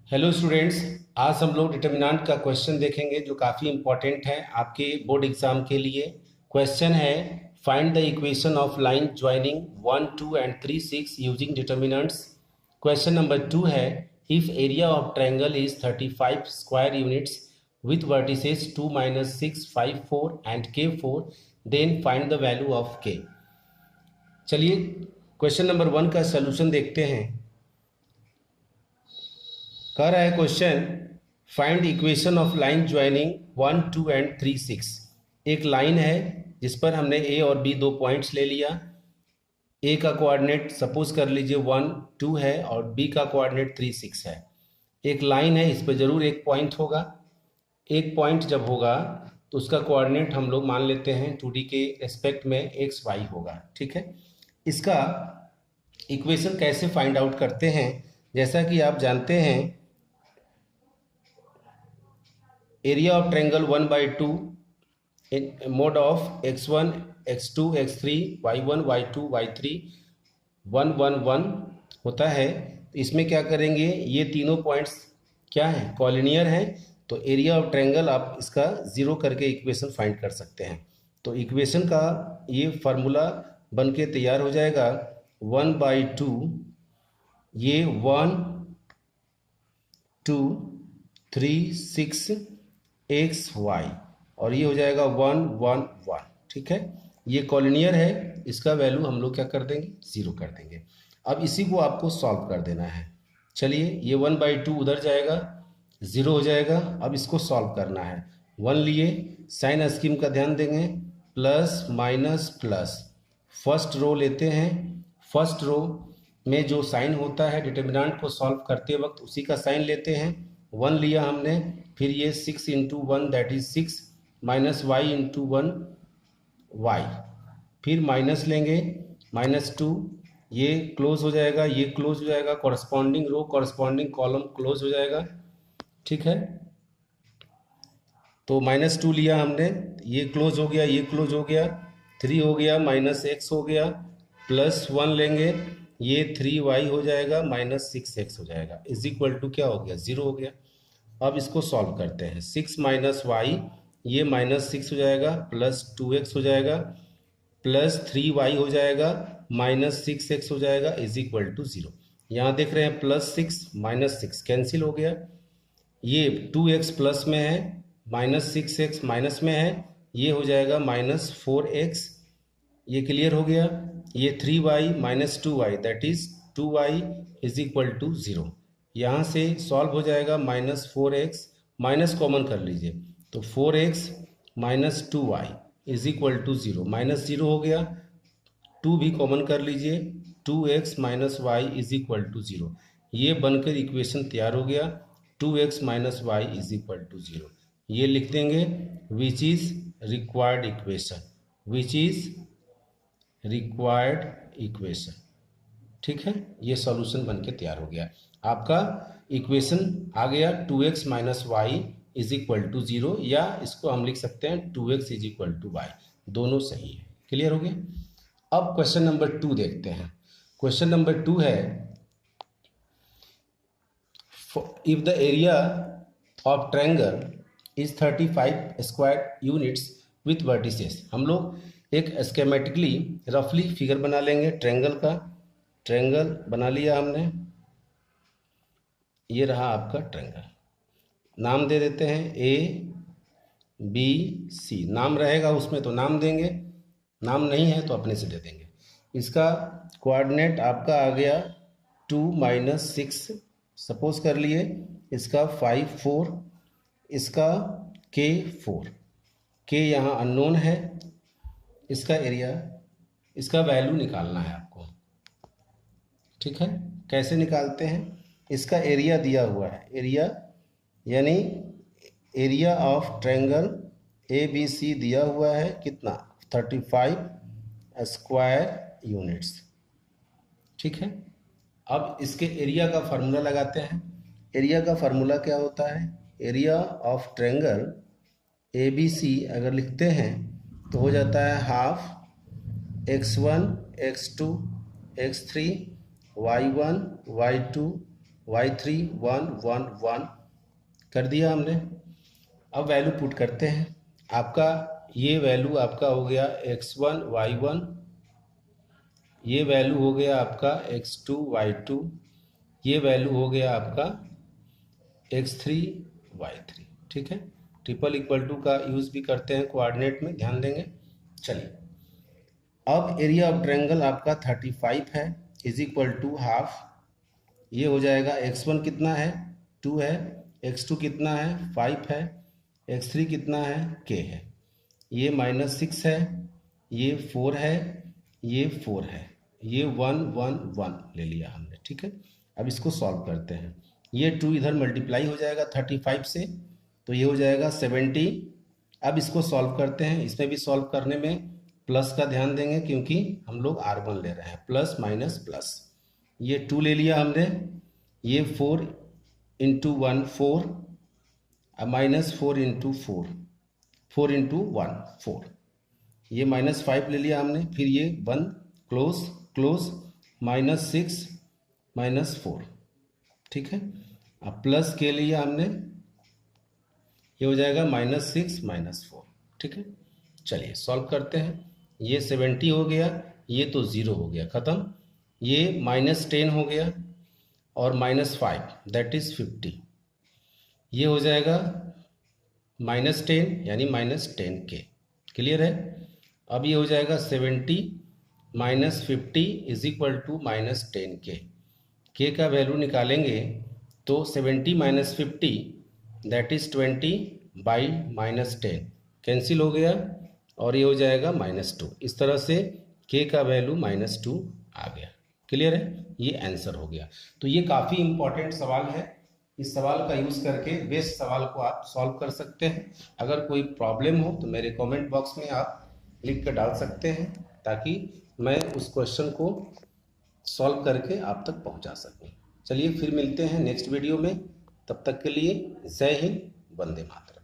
Hello students. आज हम लोग डिटर्मिनेंट का क्वेश्चन देखेंगे जो काफ़ी इंपॉर्टेंट है आपके बोर्ड एग्जाम के लिए। क्वेश्चन है find the equation of line joining 1, 2 and 3, 6 using determinants. Question number 2 है if area of triangle is 35 square units with vertices 2, -6, 5, 4 and k 4 then find the value of k। चलिए question number 1 का solution देखते हैं। कह रहा है question find equation of line joining 1, 2 and 3, 6। एक line है जिस पर हमने ए और बी दो पॉइंट्स ले लिया। ए का कोऑर्डिनेट सपोज कर लीजिए 1, 2 है और बी का कोऑर्डिनेट 3, 6 है। एक लाइन है, इस पर जरूर एक पॉइंट होगा। एक पॉइंट जब होगा तो उसका कोऑर्डिनेट हम लोग मान लेते हैं 2D के रेस्पेक्ट में एक्स वाई होगा। ठीक है, इसका इक्वेशन कैसे फाइंड आउट करते हैं? जैसा कि आप जानते हैं area of triangle 1/2 mode of x1, x2, x3, y1, y2, y3 1, 1, 1 होता है। तो इसमें क्या करेंगे, ये तीनों पॉइंट्स क्या हैं, कॉलिनियर हैं। तो एरिया ऑफ ट्रायंगल आप इसका जीरो करके इक्वेशन फाइंड कर सकते हैं। तो इक्वेशन का ये फार्मूला बन के तैयार हो जाएगा 1/2, ये 1, 2, 3, 6 एक्स वाई और ये हो जाएगा 1, 1, 1। ठीक है, ये कॉलिनियर है, इसका वैल्यू हम लोग क्या कर देंगे, जीरो कर देंगे। अब इसी को आपको सॉल्व कर देना है। चलिए, ये 1/2 उधर जाएगा, जीरो हो जाएगा। अब इसको सॉल्व करना है। 1 लिए, साइन स्कीम का ध्यान देंगे, plus minus plus. First row लेते हैं। फर्स्ट रो में जो साइन होता है डिटर्मिनेंट को सॉल्व करते वक्त उसी का साइन लेते हैं। 1 लिया हमने, फिर ये 6 into 1 that is 6 minus y into 1 y, फिर माइनस लेंगे -2, ये क्लोज हो जाएगा, ये क्लोज हो जाएगा, कॉरस्पॉन्डिंग रो कॉरस्पॉन्डिंग कॉलम क्लोज हो जाएगा। ठीक है, तो -2 लिया हमने, ये क्लोज हो गया, ये क्लोज हो गया, 3 हो गया, -x हो गया, +1 लेंगे, ये 3y हो जाएगा, -6x हो जाएगा, इज इक्वल टू क्या हो गया, 0 हो गया। अब इसको सॉल्व करते हैं। 6 माइनस वाई, ये -6 हो जाएगा, +2x हो जाएगा, +3y हो जाएगा, -6x हो जाएगा, इज इक्वल टू 0। यहाँ देख रहे हैं +6 -6 कैंसिल हो गया, ये 2x प्लस में है, -6x माइनस में है, ये हो जाएगा -4x, ये क्लियर हो गया। ये 3y minus 2y that is 2y is equal to 0। यहाँ से सॉल्व हो जाएगा, -4x माइनस कॉमन कर लीजिए, तो 4x minus 2y is equal to 0, -0 हो गया, 2 भी कॉमन कर लीजिए, 2x minus y is equal to 0। ये बनकर इक्वेशन तैयार हो गया, 2x minus y is equal to 0। ये लिख देंगे which is required equation, which is required equation. ठीक है, ये सॉल्यूशन बन के तैयार हो गया। आपका इक्वेशन आ गया 2x minus y is equal to 0, या इसको हम लिख सकते हैं 2x is equal to Y, दोनों सही है। क्लियर हो गया। अब क्वेश्चन नंबर 2 देखते हैं। क्वेश्चन नंबर 2 है if the area of triangle is 35 square units with vertices. हम लोग एक स्केमेटिकली रफली फिगर बना लेंगे ट्रायंगल का। ट्रायंगल बना लिया हमने, ये रहा आपका ट्रायंगल। नाम दे देते हैं ABC, नाम रहेगा उसमें तो नाम देंगे, नाम नहीं है तो अपने से दे देंगे। इसका कोऑर्डिनेट आपका आ गया 2, -6 सपोज कर लिए, इसका 5, 4, इसका k 4, k यहाँ अननोन है, इसका एरिया, इसका वैल्यू निकालना है आपको। ठीक है, कैसे निकालते हैं, इसका एरिया दिया हुआ है, एरिया यानी एरिया ऑफ ट्रायंगल ABC दिया हुआ है कितना, 35 स्क्वायर यूनिट्स। ठीक है, अब इसके एरिया का फार्मूला लगाते हैं। एरिया का फार्मूला क्या होता है, एरिया ऑफ ट्रायंगल ABC अगर लिखते हैं तो हो जाता है half x1, x2, x3, y1, y2, y3 1 1 1 कर दिया हमने। अब वैल्यू पुट करते हैं। आपका ये वैल्यू आपका हो गया x1 y1, ये वैल्यू हो गया आपका x2 y2, ये वैल्यू हो गया आपका x3 y3। ठीक है, ट्रिपल इक्वल टू का यूज़ भी करते हैं कोऑर्डिनेट में, ध्यान देंगे। चलिए, अब एरिया ऑफ ट्रायंगल आपका 35 है इज इक्वल टू हाफ। ये हो जाएगा x1 कितना है 2 है, x2 कितना है 5 है, x3 कितना है k है, ये -6 है, ये 4 है, ये 4 है, ये 1 1 1 ले लिया हमने। ठीक है, अब इसको सॉल्व करते हैं। ये 2 इधर मल्टीप्लाई हो जाएगा 35 से, तो ये हो जाएगा 70। अब इसको सॉल्व करते हैं। इसमें भी सॉल्व करने में प्लस का ध्यान देंगे क्योंकि हम लोग R1 ले रहे हैं, प्लस माइनस प्लस। ये 2 ले लिया हमने, ये 4 इंटू 1 4, अब -4 इंटू 4, 4 इंटू 1 4, ये -5 ले लिया हमने, फिर ये 1 क्लोज क्लोज, -6 -4। ठीक है, अब प्लस के लिया हमने, ये हो जाएगा -6 -4। ठीक है, चलिए सॉल्व करते हैं। ये 70 हो गया, ये तो 0 हो गया, ख़त्म। ये -10 हो गया और -5 दैट इज़ 50। ये हो जाएगा -10 यानी -10k। क्लियर है। अब ये हो जाएगा 70 -50 is equal to -10k। k का वैल्यू निकालेंगे तो 70 -50 दैट इज़ 20 बाई -10 कैंसिल हो गया और ये हो जाएगा -2। इस तरह से k का वैल्यू -2 आ गया। क्लियर है, ये आंसर हो गया। तो ये काफ़ी इम्पोर्टेंट सवाल है। इस सवाल का यूज़ करके बेस्ट सवाल को आप सॉल्व कर सकते हैं। अगर कोई प्रॉब्लम हो तो मेरे कमेंट बॉक्स में आप लिख कर डाल सकते हैं ताकि मैं उस क्वेश्चन को सॉल्व करके आप तक पहुंचा सकूं। चलिए फिर मिलते हैं नेक्स्ट वीडियो में, तब तक के लिए जय हिंद, वंदे मातरम।